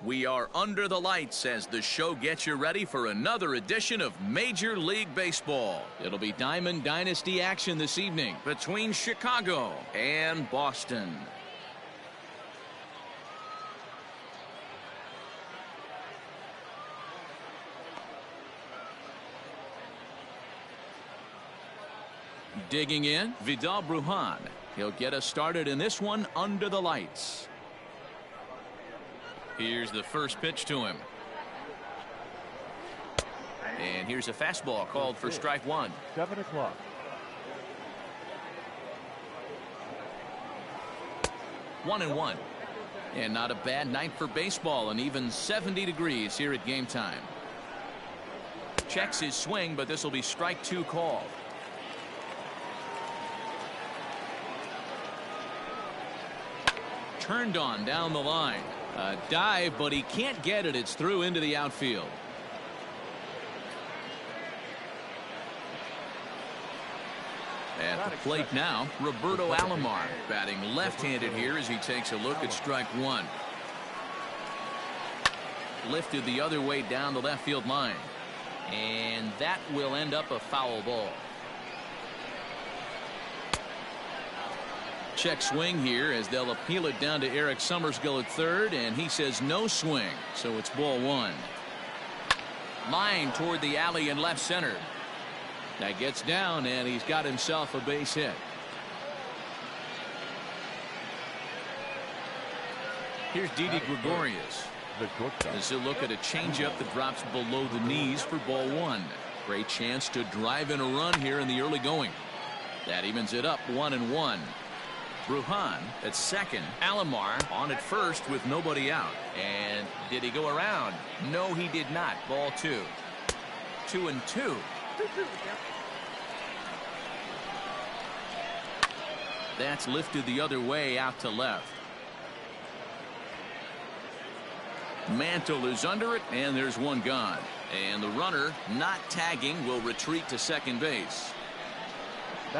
We are under the lights as the show gets you ready for another edition of Major League Baseball. It'll be Diamond Dynasty action this evening between Chicago and Boston. Digging in, Vidal Brujan. He'll get us started in this one under the lights. Here's the first pitch to him. And here's a fastball called for strike one. 7 o'clock. 1-1. And not a bad night for baseball, and even 70 degrees here at game time. Checks his swing, but this will be strike two called. Turned on down the line. A dive, but he can't get it. It's through into the outfield. At the plate now, Roberto Alomar batting left-handed here as he takes a look at strike one. Lifted the other way down the left field line. And that will end up a foul ball. Check swing here as they'll appeal it down to Eric Summerskill at third, and he says no swing, so it's ball one. Line toward the alley in left center. That gets down, and he's got himself a base hit. Here's Didi Gregorius. As he'll look at a changeup that drops below the knees for ball one. Great chance to drive in a run here in the early going. That evens it up 1-1. Brujan at second. Alomar on at first with nobody out. And did he go around? No, he did not. Ball two. 2-2. That's lifted the other way out to left. Mantle is under it, and there's one gone. And the runner, not tagging, will retreat to second base.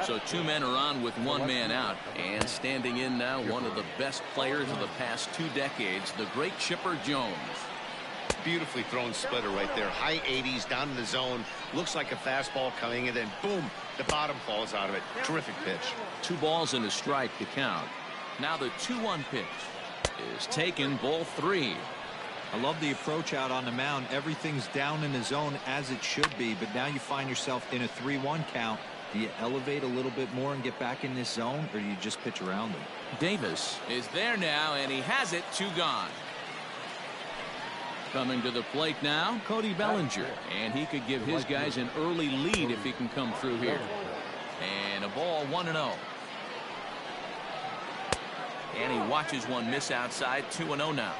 So two men are on with one man out, and standing in now one of the best players of the past 2 decades, the great Chipper Jones. Beautifully thrown splitter right there. High 80s down in the zone. Looks like a fastball coming, and then boom, the bottom falls out of it. Terrific pitch. 2 balls and a strike to count. Now the 2-1 pitch is taken, ball 3. I love the approach out on the mound. Everything's down in the zone as it should be, but now you find yourself in a 3-1 count. Do you elevate a little bit more and get back in this zone, or do you just pitch around them? Davis is there now, and he has it. 2 gone. Coming to the plate now, Cody Bellinger, and he could give his guys an early lead if he can come through here. And a ball 1-0. And he watches one miss outside. 2-0 now.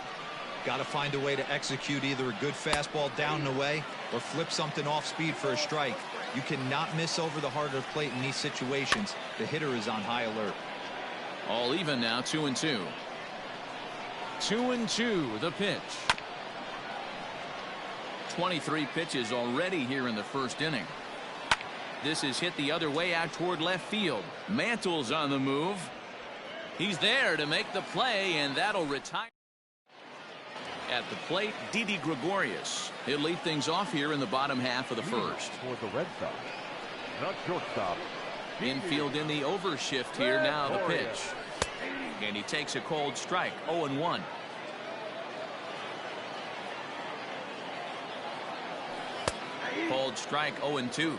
Got to find a way to execute either a good fastball down and away or flip something off speed for a strike. You cannot miss over the heart of the plate in these situations. The hitter is on high alert. All even now. 2-2. 2-2 the pitch. 23 pitches already here in the first inning. This is hit the other way out toward left field. Mantle's on the move. He's there to make the play, and that'll retire. At the plate, Didi Gregorius. He'll lead things off here in the bottom half of the first. For the Red Sox, not shortstop. Infield in the overshift here now. The pitch, and he takes a cold strike. 0-1. Cold strike. 0-2.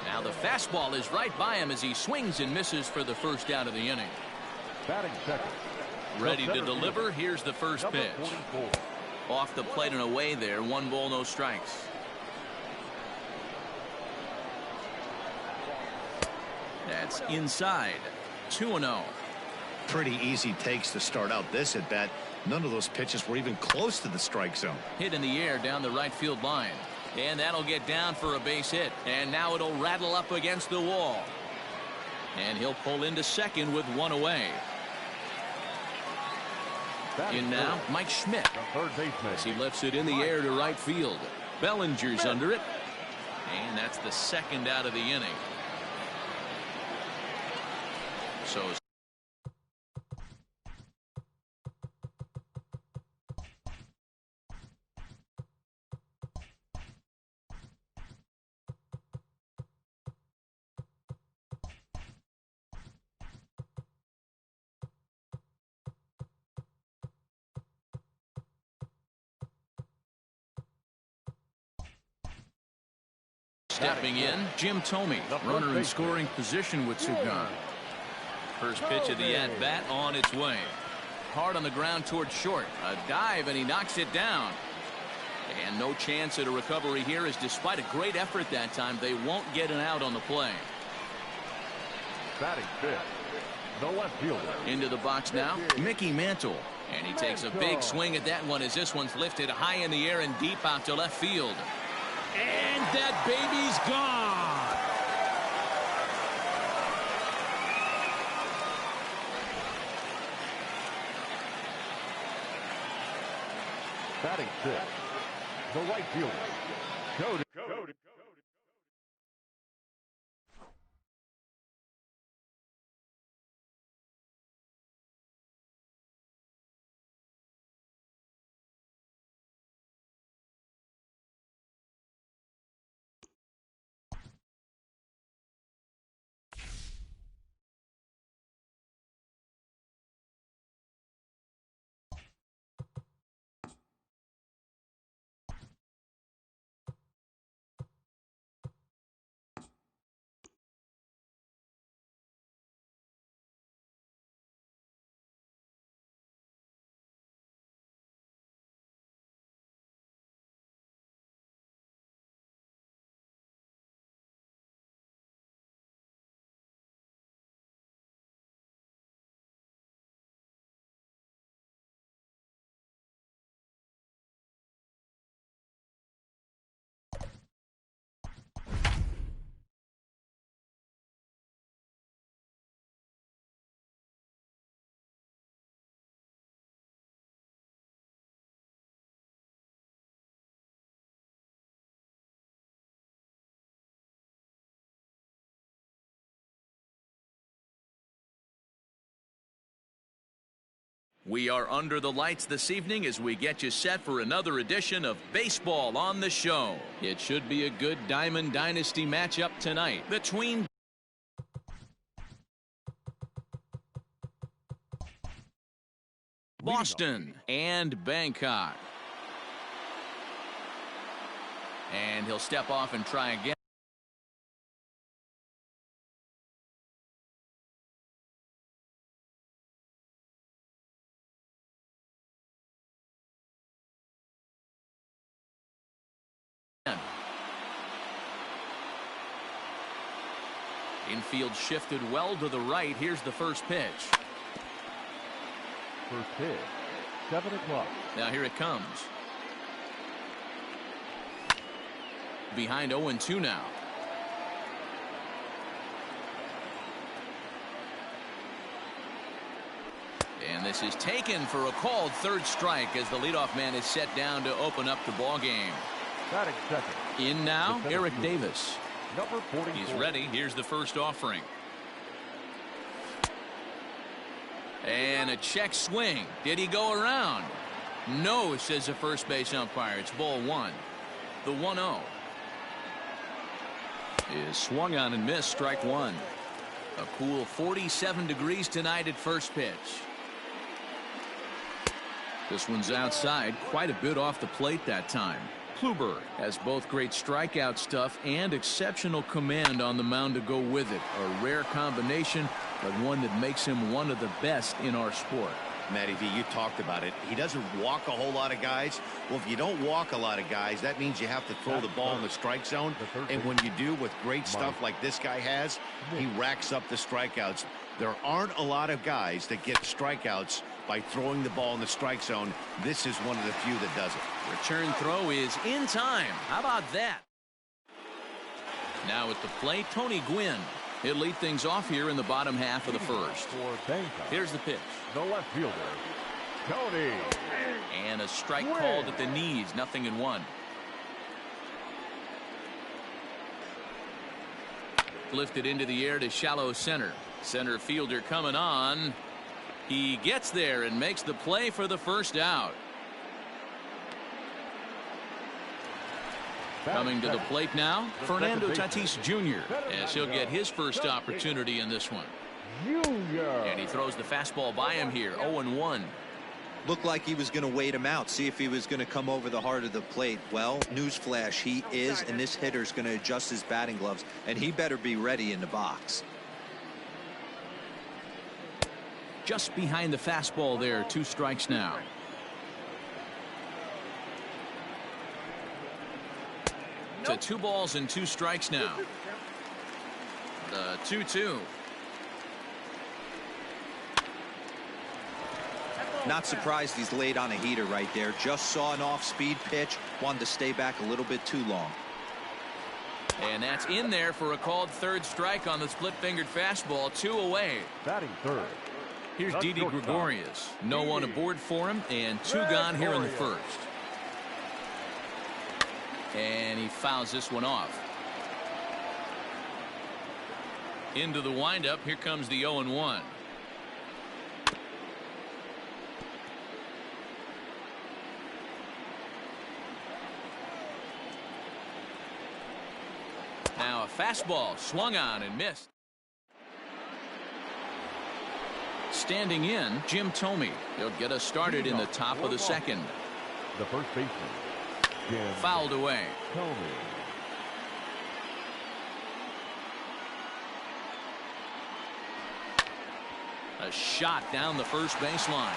Now the fastball is right by him as he swings and misses for the first out of the inning. Batting second. Ready to deliver. Here's the first pitch. 44. Off the plate and away there. 1 ball, no strikes. That's inside. 2-0. Pretty easy takes to start out this at bat. None of those pitches were even close to the strike zone. Hit in the air down the right field line. And that'll get down for a base hit. And now it'll rattle up against the wall. And he'll pull into second with 1 away. In now, Mike Schmidt. As he lifts it in the air to right field. Bellinger's under it. And that's the second out of the inning. So Stepping in, Jim Thome, runner in scoring position with Sugan. First pitch of the at-bat on its way. Hard on the ground towards short. A dive, and he knocks it down. And no chance at a recovery here, as despite a great effort that time, they won't get an out on the play. Batting fifth, the left fielder. Into the box now, Mickey Mantle. And he takes a big swing at that one, as this one's lifted high in the air and deep out to left field. And that baby's gone. Batting sixth, the right fielder. Cody. We are under the lights this evening as we get you set for another edition of Baseball on the Show. It should be a good Diamond Dynasty matchup tonight between Boston and Bangkok. And he'll step off and try again. Infield shifted well to the right. Here's the first pitch. First pitch, 7 o'clock. Now here it comes. Behind 0-2 now. And this is taken for a called third strike as the leadoff man is set down to open up the ball game. Batting second. In now, Eric Davis. Number 44. He's ready. Here's the first offering. And a check swing. Did he go around? No, says the first base umpire. It's ball one. The 1-0 is swung on and missed. Strike one. A cool 47 degrees tonight at first pitch. This one's outside, quite a bit off the plate that time. Kluber has both great strikeout stuff and exceptional command on the mound to go with it. A rare combination, but one that makes him one of the best in our sport. Matty V, you talked about it. He doesn't walk a whole lot of guys. Well, if you don't walk a lot of guys, that means you have to throw the ball in the strike zone. And when you do with great stuff like this guy has, he racks up the strikeouts. There aren't a lot of guys that get strikeouts by throwing the ball in the strike zone. This is one of the few that does it. Return throw is in time. How about that? Now at the plate, Tony Gwynn. He'll lead things off here in the bottom half of the first. Here's the pitch. The left fielder, Tony. And a strike called at the knees. 0-1. Lifted into the air to shallow center. Center fielder coming on. He gets there and makes the play for the first out. Coming to the plate now, Fernando Tatis Jr. as he'll get his first opportunity in this one. And he throws the fastball by him here. 0-1. Looked like he was going to wait him out, see if he was going to come over the heart of the plate. Well, newsflash, he is, and this hitter's going to adjust his batting gloves, and he better be ready in the box. Just behind the fastball there, 2 strikes now. To 2 balls and 2 strikes now. The 2-2. Not surprised he's laid on a heater right there. Just saw an off-speed pitch, wanted to stay back a little bit too long. And that's in there for a called 3rd strike on the split-fingered fastball. 2 away. Batting 3rd. Here's Didi Gregorius. No one aboard for him, and 2 gone here in the 1st. And he fouls this one off. Into the windup. Here comes the 0-1. Now a fastball swung on and missed. Standing in, Jim Thome. He'll get us started in the top of the 2nd. The first baseman, Jim Fouled away. Thome. A shot down the first baseline.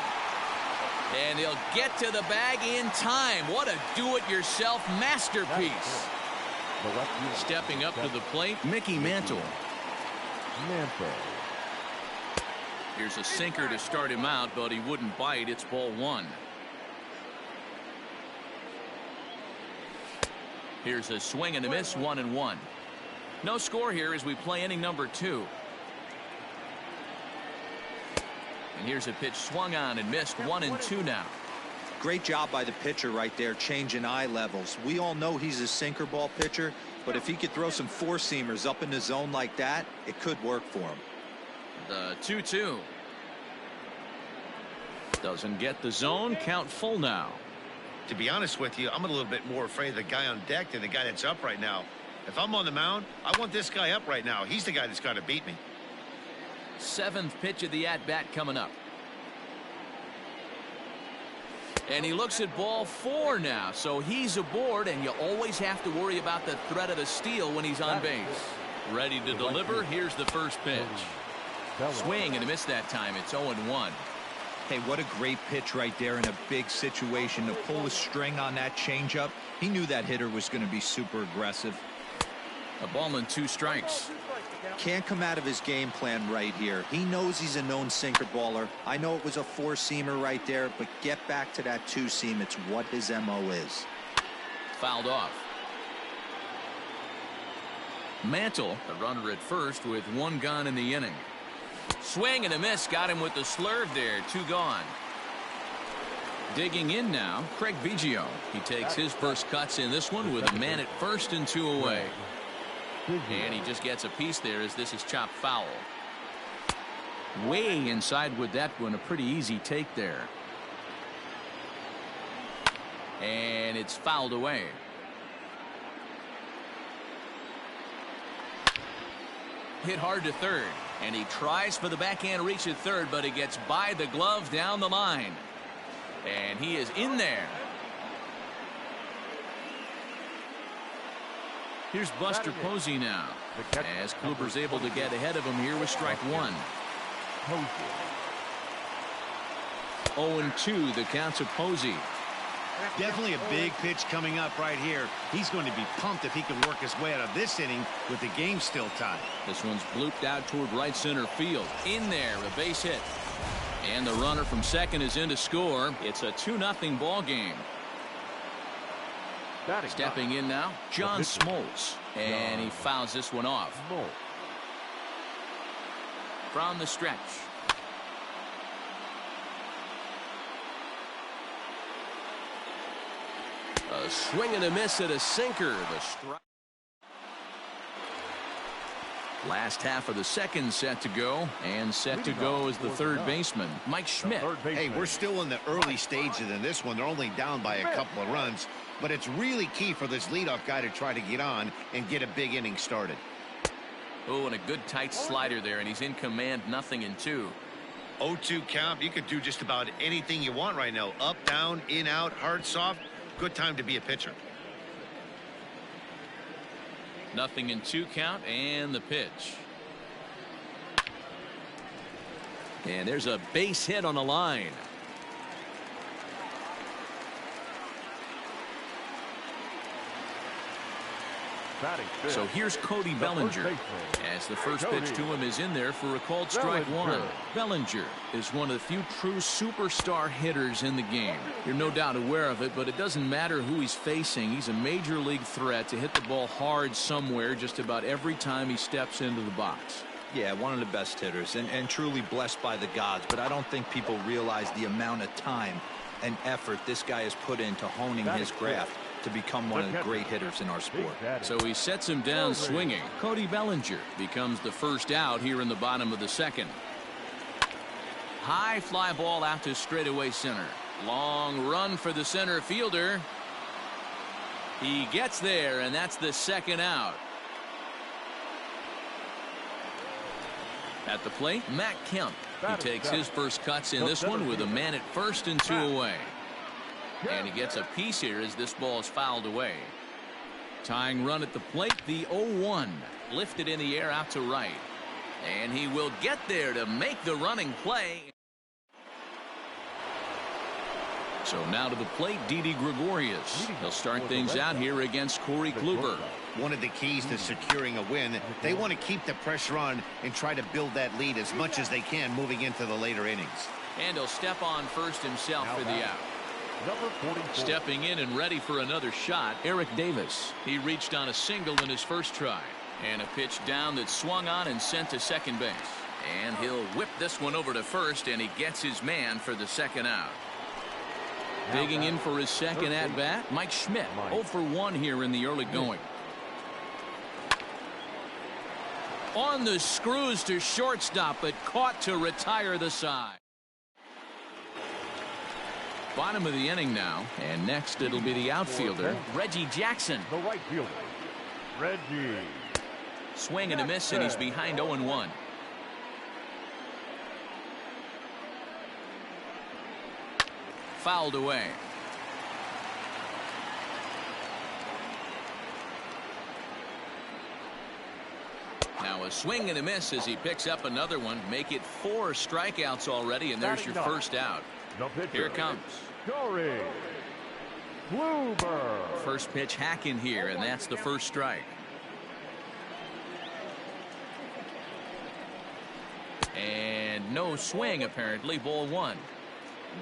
And he'll get to the bag in time. What a do-it-yourself masterpiece. Stepping up to the plate, Mickey Mantle. Here's a sinker to start him out, but he wouldn't bite. It's ball 1. Here's a swing and a miss, 1-1. No score here as we play inning number 2. And here's a pitch swung on and missed, 1-2 now. Great job by the pitcher right there, changing eye levels. We all know he's a sinker ball pitcher, but if he could throw some 4-seamers up in the zone like that, it could work for him. The 2-2. Doesn't get the zone. Count full now. To be honest with you, I'm a little bit more afraid of the guy on deck than the guy that's up right now. If I'm on the mound, I want this guy up right now. He's the guy that's got to beat me. 7th pitch of the at-bat coming up. And he looks at ball 4 now, so he's aboard, and you always have to worry about the threat of a steal when he's on base. Ready to deliver. Here's the first pitch. Swing and a miss that time. It's 0-1. Hey, what a great pitch right there in a big situation to pull a string on that changeup. He knew that hitter was going to be super aggressive. A ball and 2 strikes. Can't come out of his game plan right here. He knows he's a known sinker baller. I know it was a 4-seamer right there, but get back to that 2-seam. It's what his MO is. Fouled off. Mantle, the runner at first with 1 gone in the inning. Swing and a miss. Got him with the slurve there. 2 gone. Digging in now, Craig Biggio. He takes his first cuts in this one with a man at first and 2 away. And he just gets a piece there as this is chopped foul. Way inside with that one. A pretty easy take there. And it's fouled away. Hit hard to third. And he tries for the backhand reach at third, but he gets by the glove down the line. And he is in there. Here's Buster Posey now, as Kluber's able to get ahead of him here with strike 1. 0-2 the count to Posey. Definitely a big pitch coming up right here. He's going to be pumped if he can work his way out of this inning with the game still tied. This one's blooped out toward right center field. In there, a base hit. And the runner from second is in to score. It's a 2-0 ball game. Stepping in now, John Smoltz. And he fouls this one off. From the stretch. A swing and a miss at a sinker. The strike. Last half of the 2nd set to go, and set to go is the 3rd baseman, Mike Schmidt. Hey, we're still in the early stages in this one. They're only down by a couple of runs, but it's really key for this leadoff guy to try to get on and get a big inning started. Oh, and a good tight slider there, and he's in command, 0-2. 0-2 count. You could do just about anything you want right now. Up, down, in, out, hard, soft. Good time to be a pitcher. 0-2 count and the pitch. And there's a base hit on the line. So here's Cody Bellinger, as the first pitch to him is in there for a called strike one. Bellinger is one of the few true superstar hitters in the game. You're no doubt aware of it, but it doesn't matter who he's facing. He's a major league threat to hit the ball hard somewhere just about every time he steps into the box. Yeah, one of the best hitters and truly blessed by the gods, but I don't think people realize the amount of time and effort this guy has put into honing his craft to become one of the great hitters in our sport. So he sets him down swinging. Cody Bellinger becomes the first out here in the bottom of the second. High fly ball out to straightaway center. Long run for the center fielder. He gets there, and that's the second out. At the plate, Matt Kemp. He takes his first cuts in this one with a man at first and 2 away. And he gets a piece here as this ball is fouled away. Tying run at the plate, the 0-1. Lifted in the air out to right. And he will get there to make the running play. So now to the plate, Didi Gregorius. He'll start things out here against Corey Kluber. One of the keys to securing a win, they want to keep the pressure on and try to build that lead as much as they can moving into the later innings. And he'll step on first himself for the out. Stepping in and ready for another shot, Eric Davis. He reached on a single in his first try. And a pitch down that swung on and sent to second base. And he'll whip this one over to first, and he gets his man for the second out. Digging in for his second at-bat, Mike Schmidt. 0 for 1 here in the early going. On the screws to shortstop, but caught to retire the side. Bottom of the inning now, and next it'll be the outfielder, Reggie Jackson. The right fielder, Reggie. Swing and a miss, and he's behind 0-1. Fouled away. Now a swing and a miss as he picks up another one. Make it 4 strikeouts already, and there's your first out. Here it comes. Corey Kluber. First pitch hacking here, and that's the first strike. And no swing, apparently. Ball 1.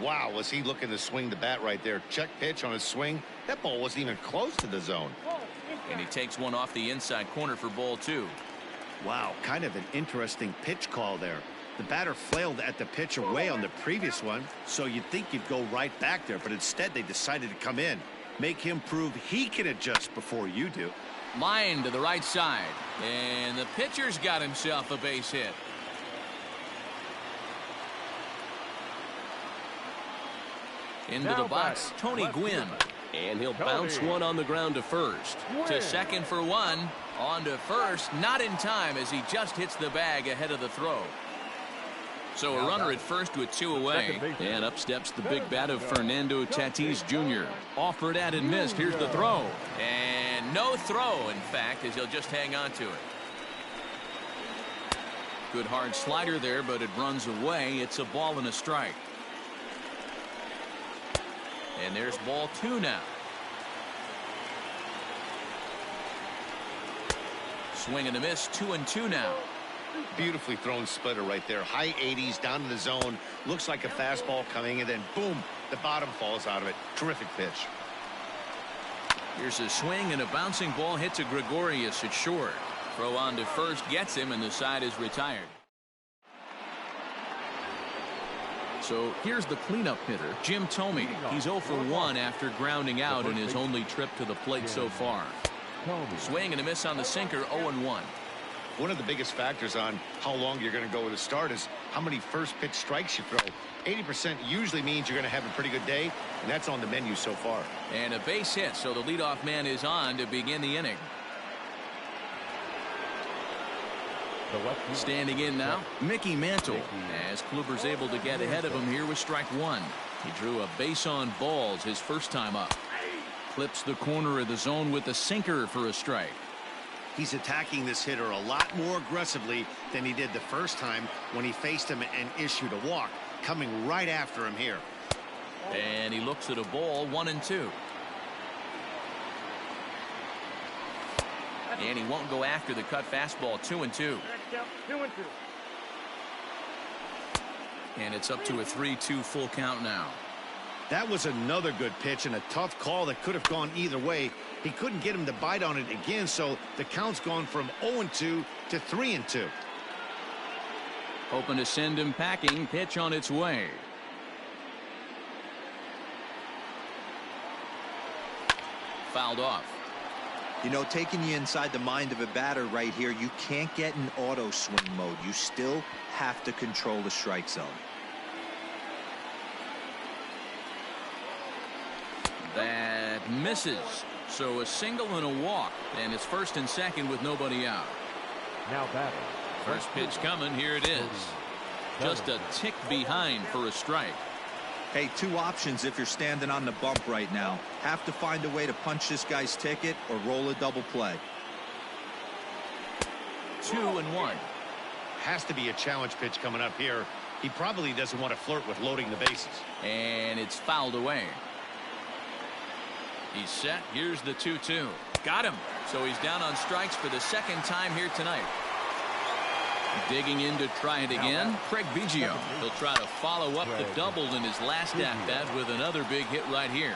Wow, was he looking to swing the bat right there. Check pitch on his swing. That ball wasn't even close to the zone. And he takes one off the inside corner for ball 2. Wow, kind of an interesting pitch call there. The batter flailed at the pitch away on the previous one, so you'd think you'd go right back there, but instead they decided to come in. Make him prove he can adjust before you do. Line to the right side, and the pitcher's got himself a base hit. Into the box, Tony Gwynn. And he'll bounce one on the ground to first. To second for 1. On to first, not in time as he just hits the bag ahead of the throw. So a runner at first with 2 away. And up steps the big bat of Fernando Tatis Jr. Offered at and missed. Here's the throw. And no throw, in fact, as he'll just hang on to it. Good hard slider there, but it runs away. It's a ball and a strike. And there's ball 2 now. Swing and a miss, 2-2 now. Beautifully thrown splitter right there. High 80s down to the zone. Looks like a fastball coming, and then boom, the bottom falls out of it. Terrific pitch. Here's a swing, and a bouncing ball hit to Gregorius at short. Throw on to first gets him, and the side is retired. So here's the cleanup hitter, Jim Thome. He's 0 for 1 after grounding out in his only trip to the plate so far. Swing and a miss on the sinker, 0-1. One of the biggest factors on how long you're going to go with a start is how many first pitch strikes you throw. 80% usually means you're going to have a pretty good day, and that's on the menu so far. And a base hit, so the leadoff man is on to begin the inning. The left fielder. Standing in now, Mickey Mantle, as Kluber's able to get ahead of him here with strike one. He drew a base on balls his first time up. Clips the corner of the zone with the sinker for a strike. He's attacking this hitter a lot more aggressively than he did the first time when he faced him and issued a walk, coming right after him here. And he looks at a ball, 1-2. And he won't go after the cut fastball, 2-2. And it's up to a 3-2 full count now. That was another good pitch and a tough call that could have gone either way. He couldn't get him to bite on it again, so the count's gone from 0-2 to 3-2. Hoping to send him packing. Pitch on its way. Fouled off. You know, taking you inside the mind of a batter right here, you can't get in auto swing mode. You still have to control the strike zone. That misses. So a single and a walk, and it's first and second with nobody out. Now batting. First pitch coming. Here it is. Just a tick behind for a strike. Hey, two options if you're standing on the bump right now. Have to find a way to punch this guy's ticket or roll a double play. 2-1. Has to be a challenge pitch coming up here. He probably doesn't want to flirt with loading the bases. And it's fouled away. He's set. Here's the 2-2. Got him. So he's down on strikes for the second time here tonight. Digging in to try it again, Craig Biggio. He'll try to follow up the double in his last at-bat with another big hit right here.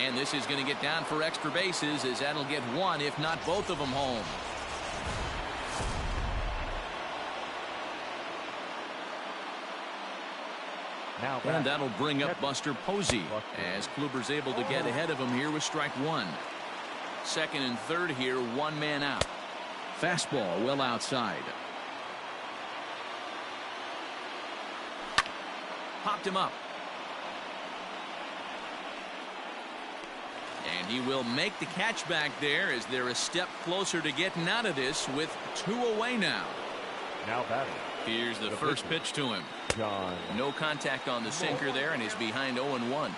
And this is going to get down for extra bases, as that'll get one, if not both of them, home. And that'll bring up Buster Posey, as Kluber's able to get ahead of him here with strike one. Second and third here, one man out. Fastball well outside. Popped him up. And he will make the catch back there, as they're a step closer to getting out of this with two away now. Now batting. Here's the first pitch to him. No contact on the sinker there, and he's behind 0-1.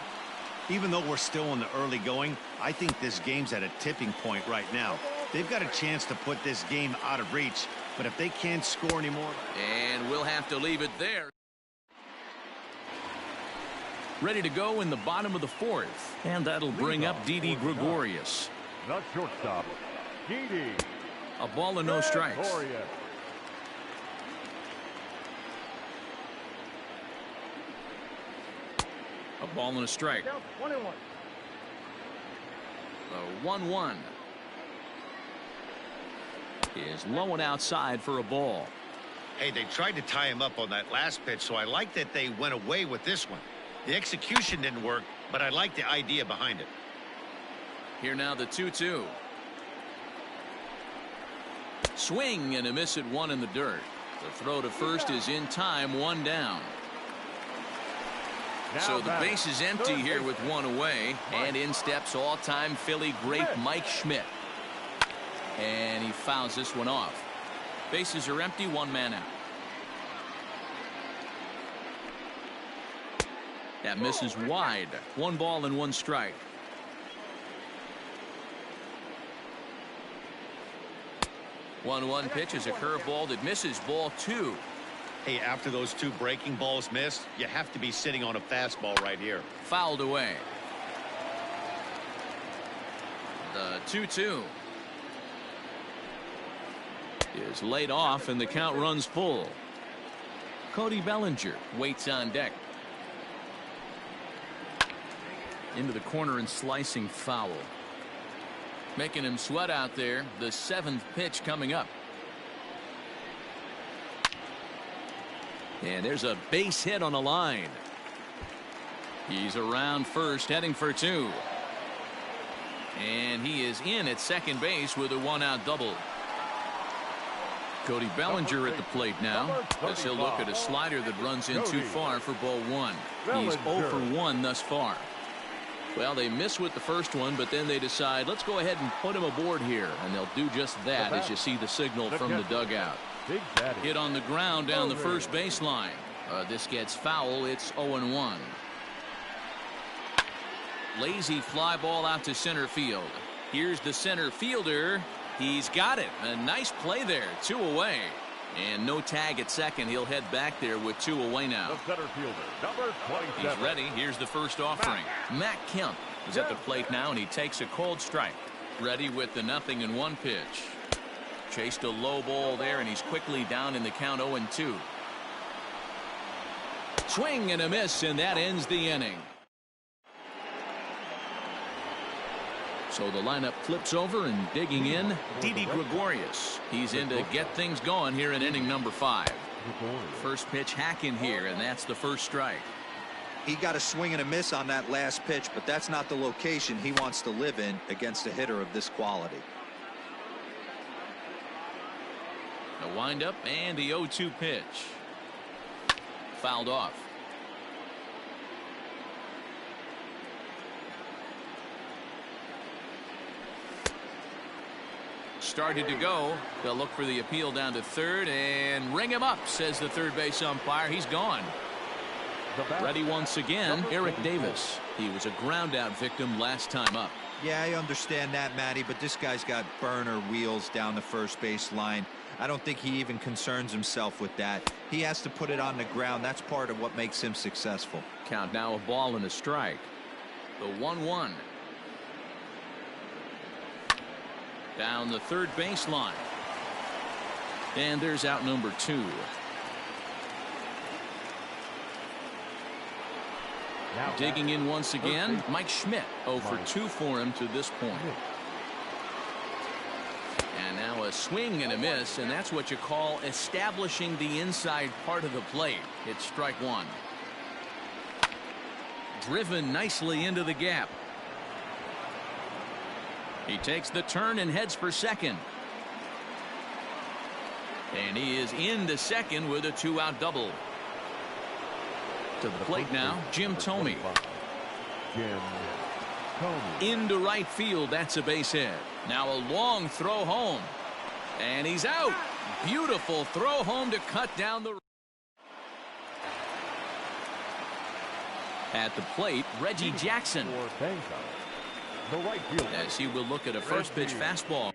Even though we're still in the early going, I think this game's at a tipping point right now. They've got a chance to put this game out of reach, but if they can't score anymore. And we'll have to leave it there. Ready to go in the bottom of the fourth. And that'll bring up Didi Gregorius. The shortstop, Didi. A ball and no strikes. A ball and a strike. 1-1. The 1-1 is low and outside for a ball. Hey, they tried to tie him up on that last pitch, so I like that they went away with this one. The execution didn't work, but I like the idea behind it. Here now the 2-2. Swing and a miss at one in the dirt. The throw to first is in time, one down. So the base is empty here with one away, and in steps all-time Philly great Mike Schmidt. And he fouls this one off. Bases are empty, one man out. That misses wide. One ball and one strike. One pitch is a curveball that misses, ball two. Hey, after those two breaking balls missed, you have to be sitting on a fastball right here. Fouled away. The 2-2 is laid off, and the count runs full. Cody Bellinger waits on deck. Into the corner and slicing foul. Making him sweat out there. The seventh pitch coming up. And there's a base hit on the line. He's around first, heading for two. And he is in at second base with a one-out double. Cody Bellinger at the plate now, as he'll look at a slider that runs in too far for ball one. He's 0 for 1 thus far. Well, they miss with the first one, but then they decide, let's go ahead and put him aboard here. And they'll do just that as you see the signal from the dugout. Hit on the ground down the first baseline. This gets foul. It's 0-1. Lazy fly ball out to center field. Here's the center fielder. He's got it. A nice play there. 2 away. And no tag at second. He'll head back there with 2 away now. The center fielder, number 27. He's ready. Here's the first offering. Matt Kemp is at the plate now, and he takes a cold strike. Ready with the 0-1 pitch. Chased a low ball there, and he's quickly down in the count 0-2. Swing and a miss, and that ends the inning. So the lineup flips over, and digging in, Didi Gregorius. He's in to get things going here in inning number 5. First pitch hacking here, and that's the first strike. He got a swing and a miss on that last pitch, but that's not the location he wants to live in against a hitter of this quality. The windup and the 0-2 pitch. Fouled off. Started to go. They'll look for the appeal down to third and ring him up, says the third base umpire. He's gone. Ready once again, Eric Davis. He was a ground out victim last time up. Yeah, I understand that, Matty, but this guy's got burner wheels down the first base line. I don't think he even concerns himself with that. He has to put it on the ground. That's part of what makes him successful. Count now, a ball and a strike. The 1-1. Down the third baseline. And there's out number 2. Digging in once again, Mike Schmidt. 0 for 2 for him to this point. And now a swing and a miss, and that's what you call establishing the inside part of the plate. It's strike 1. Driven nicely into the gap. He takes the turn and heads for second. And he is into second with a 2-out double. To the plate now, Jim Thome. Into right field. That's a base hit. Now a long throw home. And he's out. Beautiful throw home to cut down the. At the plate, Reggie Jackson. As he will look at a first pitch fastball.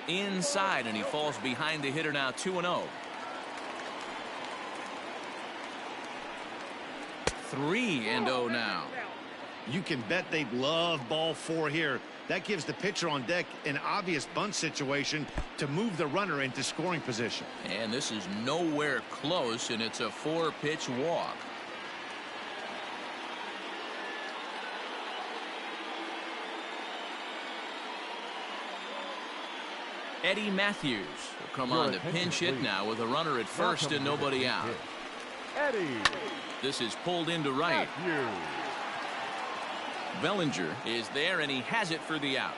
Inside, and he falls behind the hitter now. 2-0. 3-0 now. You can bet they'd love ball 4 here. That gives the pitcher on deck an obvious bunt situation to move the runner into scoring position. And this is nowhere close, and it's a 4-pitch walk. Eddie Matthews will come on to pinch hit now with a runner at first and nobody out. This is pulled into right. Bellinger is there, and he has it for the out.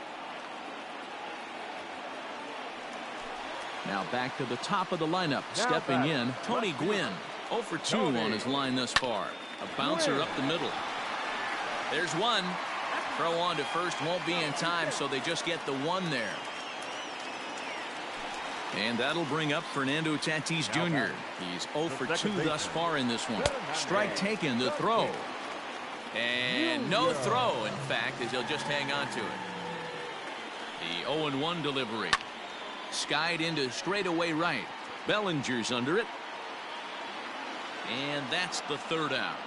Now back to the top of the lineup. Stepping in, Tony Gwynn. 0 for 2 on his line thus far. A bouncer up the middle. There's one. Throw on to first won't be in time, so they just get the 1 there. And that'll bring up Fernando Tatis Jr. He's 0 for 2 thus far in this one. Strike taken, the throw. And no throw, in fact, as he'll just hang on to it. The 0-1 delivery. Skied into straightaway right. Bellinger's under it. And that's the 3rd out.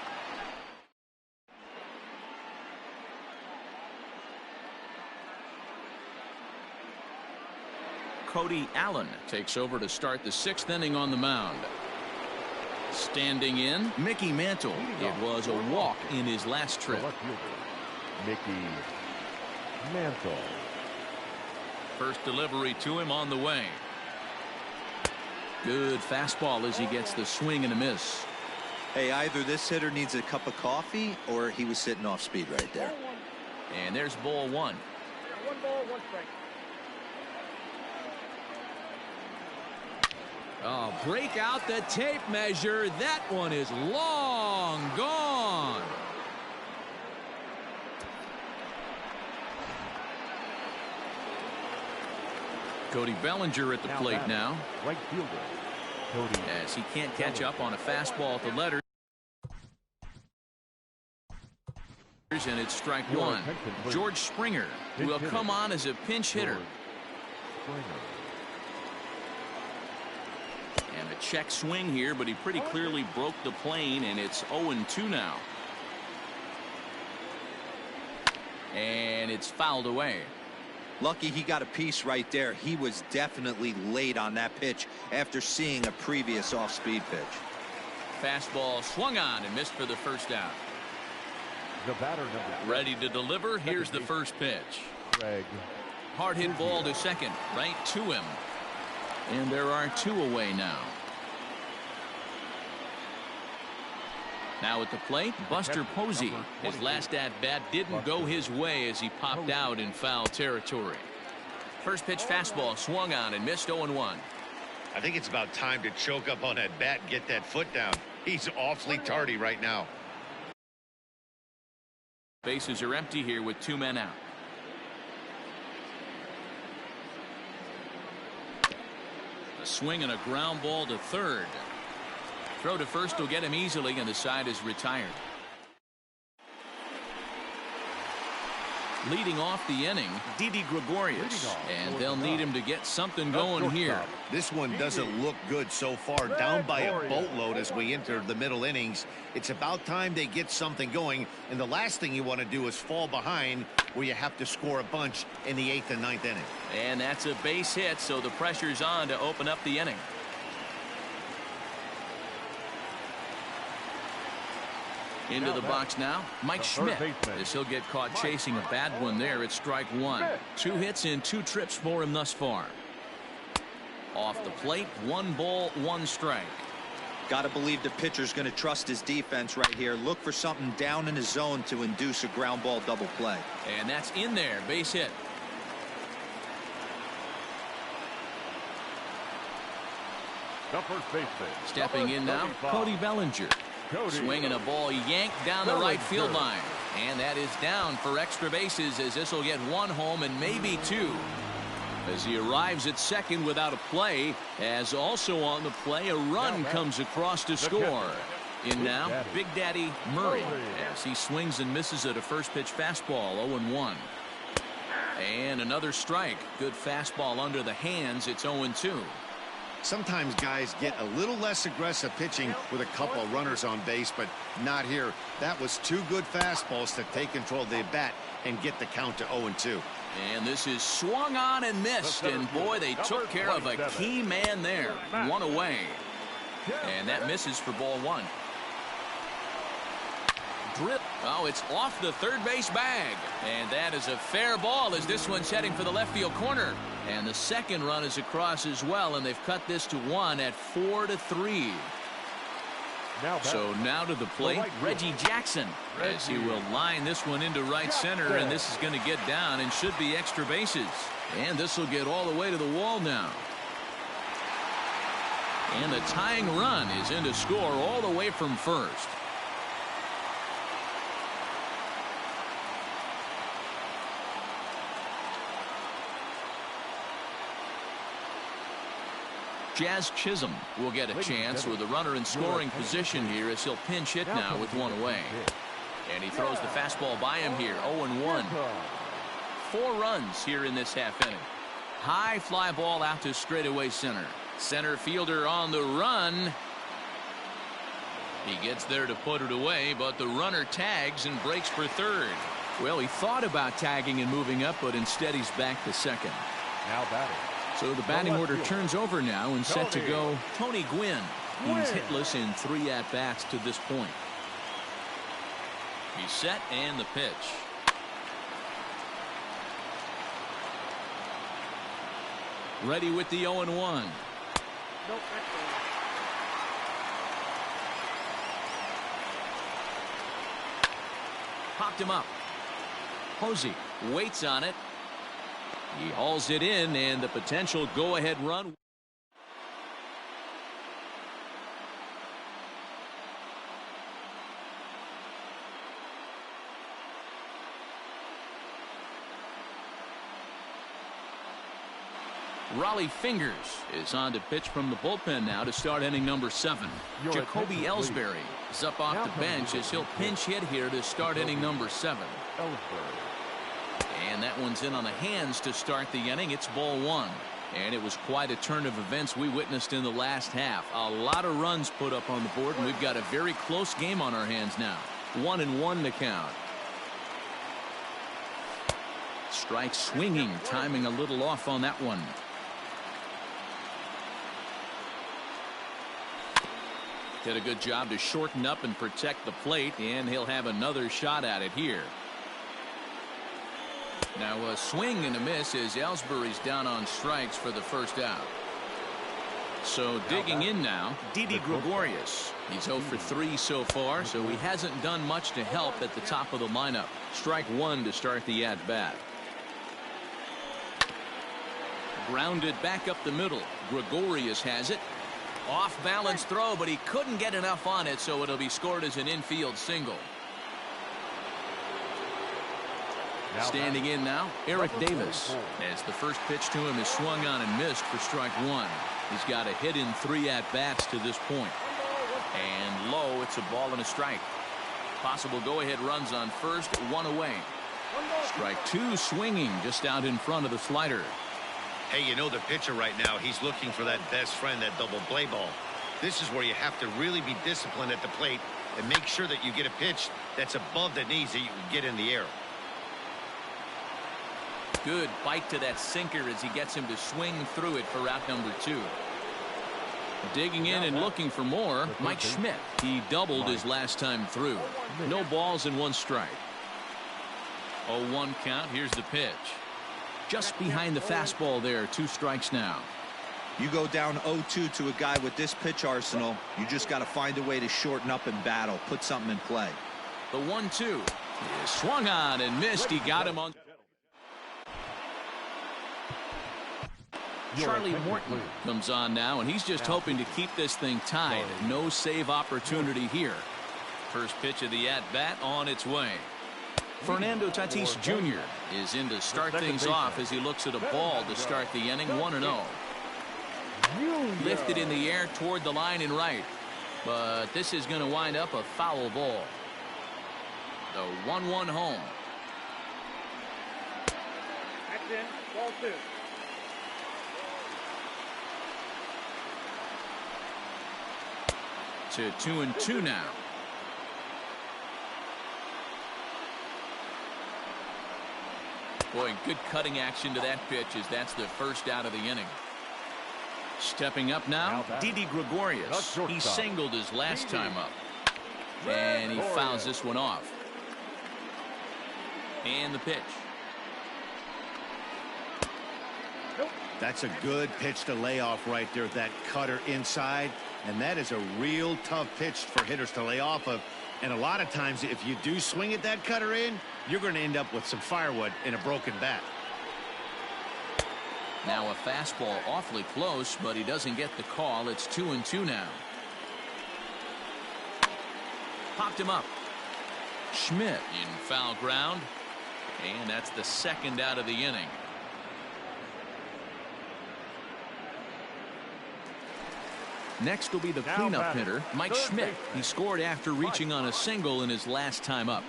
Cody Allen takes over to start the 6th inning on the mound. Standing in, Mickey Mantle. It was a walk in his last trip. Mickey Mantle. First delivery to him on the way. Good fastball as he gets the swing and a miss. Hey, either this hitter needs a cup of coffee or he was sitting off speed right there. And there's ball one. 1 ball, 1 strike. Oh, break out the tape measure. That one is long gone. Cody Bellinger at the plate now. Right fielder, Cody. As he can't catch up on a fastball at the letters. And it's strike one. George Springer will come on as a pinch hitter. And a check swing here, but he pretty clearly broke the plane, and it's 0-2 now. And it's fouled away. Lucky he got a piece right there. He was definitely late on that pitch after seeing a previous off-speed pitch. Fastball swung on and missed for the first out. The batter number. Ready to deliver. Here's the first pitch. Craig. Hard hit ball to second, right to him. And there are 2 away now. Now at the plate, Buster Posey. His last at-bat didn't go his way as he popped out in foul territory. First pitch fastball swung on and missed 0-1. I think it's about time to choke up on that bat and get that foot down. He's awfully tardy right now. Bases are empty here with 2 men out. A swing and a ground ball to third. Throw to first will get him easily, and the side is retired. Leading off the inning, Didi Gregorius, and they'll need him to get something going here. This one doesn't look good so far, down by a boatload as we enter the middle innings. It's about time they get something going, and the last thing you want to do is fall behind where you have to score a bunch in the 8th and 9th inning. And that's a base hit, so the pressure's on to open up the inning. Into the box now, Mike Schmidt. As he'll get caught chasing a bad one there. It's strike one. 2 hits in 2 trips for him thus far. Off the plate, 1 ball, 1 strike. Got to believe the pitcher's going to trust his defense right here. Look for something down in his zone to induce a ground ball double play. And that's in there. Base hit. The first baseman. Stepping in now, Cody Bellinger. Swinging a ball yanked down the right field line. And that is down for extra bases, as this will get 1 home and maybe 2. As he arrives at second without a play, as also on the play, a run comes across to score. In now, Big Daddy Murray, as he swings and misses at a first pitch fastball, 0-1. And another strike. Good fastball under the hands. It's 0-2. Sometimes guys get a little less aggressive pitching with a couple of runners on base, but not here. That was 2 good fastballs to take control of the bat and get the count to 0-2. And this is swung on and missed, and boy, they took care of a key man there. 1 away. And that misses for ball 1. Drip. Oh, it's off the third base bag. And that is a fair ball as this one's heading for the left field corner. And the second run is across as well, and they've cut this to 1 at 4-3. So now to the plate, Reggie Jackson, as he will line this one into right center, and this is going to get down and should be extra bases. And this will get all the way to the wall now. And the tying run is in to score all the way from first. Jazz Chisholm will get a chance with a runner in scoring position here as he'll pinch hit now with 1 away. And he throws the fastball by him here. 0-1. 4 runs here in this half inning. High fly ball out to straightaway center. Center fielder on the run. He gets there to put it away, but the runner tags and breaks for third. Well, he thought about tagging and moving up, but instead he's back to second. Now batting. So the batting order turns over now and set to go Tony Gwynn. He's hitless in 3 at-bats to this point. He's set and the pitch. Ready with the 0-1. Popped him up. Posey waits on it. He hauls it in, and the potential go-ahead run. Raleigh Fingers is on to pitch from the bullpen now to start inning number 7. Jacoby Ellsbury is up off the bench as he'll pinch hit here to start inning number 7. And that one's in on the hands to start the inning. It's ball 1. And it was quite a turn of events we witnessed in the last half. A lot of runs put up on the board, and we've got a very close game on our hands now. 1-1 to count. Strike swinging, timing a little off on that one. Did a good job to shorten up and protect the plate, and he'll have another shot at it here. Now a swing and a miss as Ellsbury's down on strikes for the first out. So digging in now, Didi Gregorius. He's 0 for 3 so far, so he hasn't done much to help at the top of the lineup. Strike 1 to start the at-bat. Grounded back up the middle. Gregorius has it. Off balance throw, but he couldn't get enough on it, so it'll be scored as an infield single. Standing in now, Eric Davis, as the first pitch to him is swung on and missed for strike 1. He's got a hit in 3 at-bats to this point. And low, it's a ball and a strike. Possible go-ahead runs on first, 1 away. Strike 2 swinging just out in front of the slider. Hey, you know the pitcher right now, he's looking for that best friend, that double play ball. This is where you have to really be disciplined at the plate and make sure that you get a pitch that's above the knees that you can get in the air. Good bite to that sinker as he gets him to swing through it for out number 2. Digging in and looking for more, Mike Schmidt. He doubled his last time through. No balls and 1 strike. 0-1 count. Here's the pitch. Just behind the fastball there. 2 strikes now. You go down 0-2 to a guy with this pitch arsenal, you just got to find a way to shorten up and battle, put something in play. The 1-2 is swung on and missed. He got him on. Charlie Morton comes on now, and he's just hoping to keep this thing tied. No save opportunity here. First pitch of the at-bat on its way. Fernando Tatis Jr. is in to start things off as he looks at a ball to start the inning. 1-0. Lifted in the air toward the line and right, but this is going to wind up a foul ball. The 1-1 home. That's in. Ball 2. To 2-2 now. Boy, good cutting action to that pitch as that's the first out of the inning. Stepping up now, Didi Gregorius. He singled his last time up. And he fouls this one off. And the pitch. That's a good pitch to lay off right there, that cutter inside. And that is a real tough pitch for hitters to lay off of. And a lot of times, if you do swing at that cutter in, you're going to end up with some firewood in a broken bat. Now a fastball awfully close, but he doesn't get the call. It's 2-2 now. Popped him up. Schmidt in foul ground. And that's the second out of the inning. Next will be the cleanup hitter, Mike Schmidt. He scored after reaching on a single in his last time up.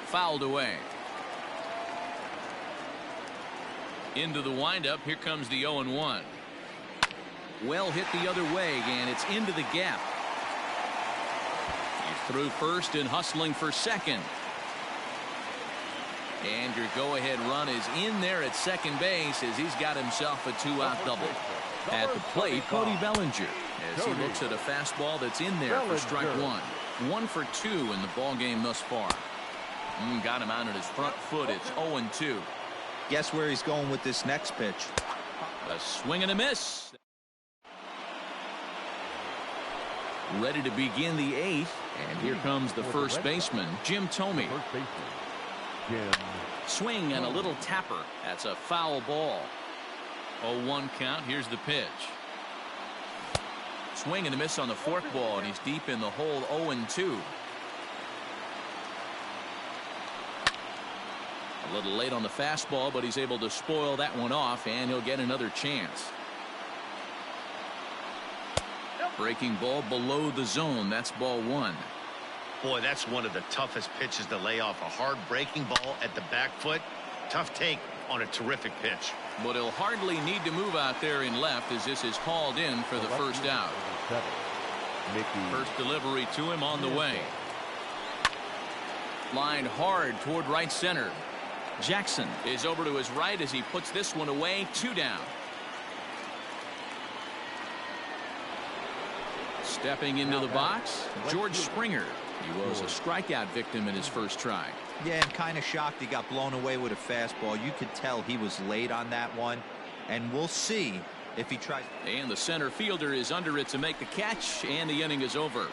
Fouled away. Into the windup. Here comes the 0-1. Well hit the other way, and it's into the gap. He's through first and hustling for second. And your go-ahead run is in there at second base as he's got himself a 2-out double. At the plate, Cody Bellinger, as he looks at a fastball that's in there for strike 1. 1 for 2 in the ball game thus far. Got him out at his front foot. It's 0-2. Guess where he's going with this next pitch. A swing and a miss. Ready to begin the 8th, and here comes the first baseman, Jim Thome. Swing and a little tapper. That's a foul ball. 0-1 count. Here's the pitch. Swing and a miss on the forkball, and he's deep in the hole. 0-2. A little late on the fastball, but he's able to spoil that one off, and he'll get another chance. Breaking ball below the zone. That's ball 1. Boy, that's one of the toughest pitches to lay off. A hard breaking ball at the back foot. Tough take on a terrific pitch. But he'll hardly need to move out there in left as this is hauled in for the first out. First delivery to him on the way. Lined hard toward right center. Jackson is over to his right as he puts this one away. 2 down. Stepping into the box, George Springer. He was a strikeout victim in his first try. Yeah, and kind of shocked he got blown away with a fastball. You could tell he was late on that one, and we'll see if he tries. And the center fielder is under it to make the catch, and the inning is over.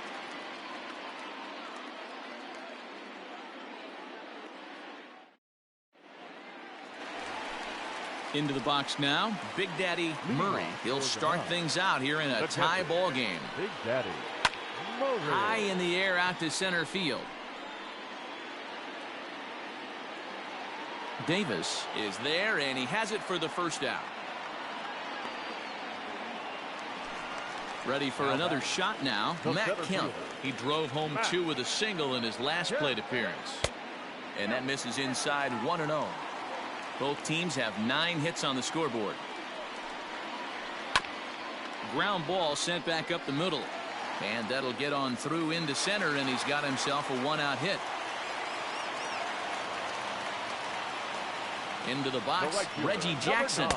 Into the box now, Big Daddy Murray. He'll start things out here in a tie ball game. Big Daddy Murray. High in the air out to center field. Davis is there, and he has it for the first out. Ready for another shot now. Matt Kemp. He drove home 2 with a single in his last plate appearance. And that misses inside. 1-0. Both teams have 9 hits on the scoreboard. Ground ball sent back up the middle. And that'll get on through into center, and he's got himself a 1-out hit. Into the box, Reggie Jackson.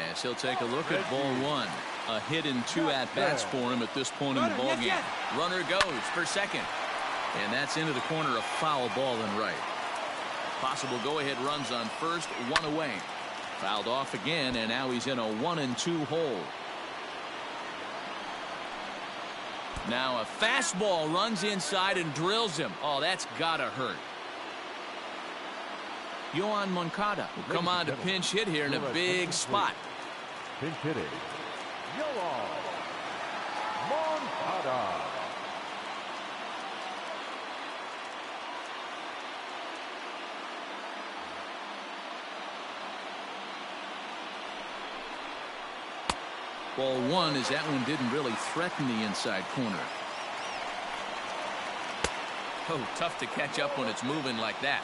Yes, he'll take a look at ball 1. A hit and 2 at-bats for him at this point in the ballgame. Runner goes for second. And that's into the corner, a foul ball and right. Possible go-ahead runs on first, 1 away. Fouled off again, and now he's in a 1-2 hole. Now a fastball runs inside and drills him. Oh, that's gotta hurt. Yohan Moncada will come on to pinch hit here in a big spot. Pinch hitting. Yohan Moncada. Ball 1 as that one didn't really threaten the inside corner. Oh, tough to catch up when it's moving like that.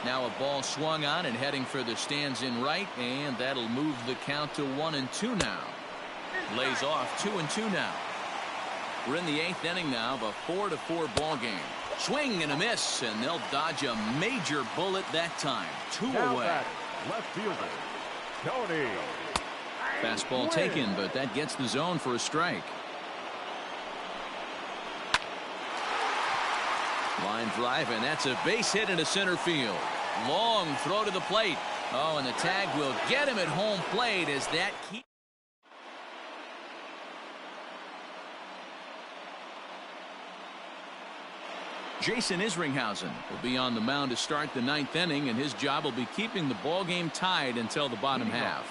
Now a ball swung on and heading for the stands in right, and that'll move the count to 1-2 now. Lays off 2-2 now. We're in the 8th inning now of a 4-4 ball game. Swing and a miss, and they'll dodge a major bullet that time. 2 away. Left fielder, Tony. Fastball taken, but that gets the zone for a strike. Line drive, and that's a base hit into center field. Long throw to the plate. Oh, and the tag will get him at home plate as that keeps. Jason Isringhausen will be on the mound to start the 9th inning, and his job will be keeping the ball game tied until the bottom half.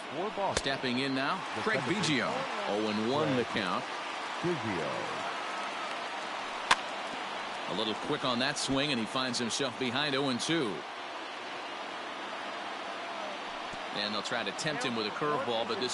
Stepping in now, Craig Biggio. 0-1 the count. A little quick on that swing, and he finds himself behind 0-2. And they'll try to tempt him with a curveball, but this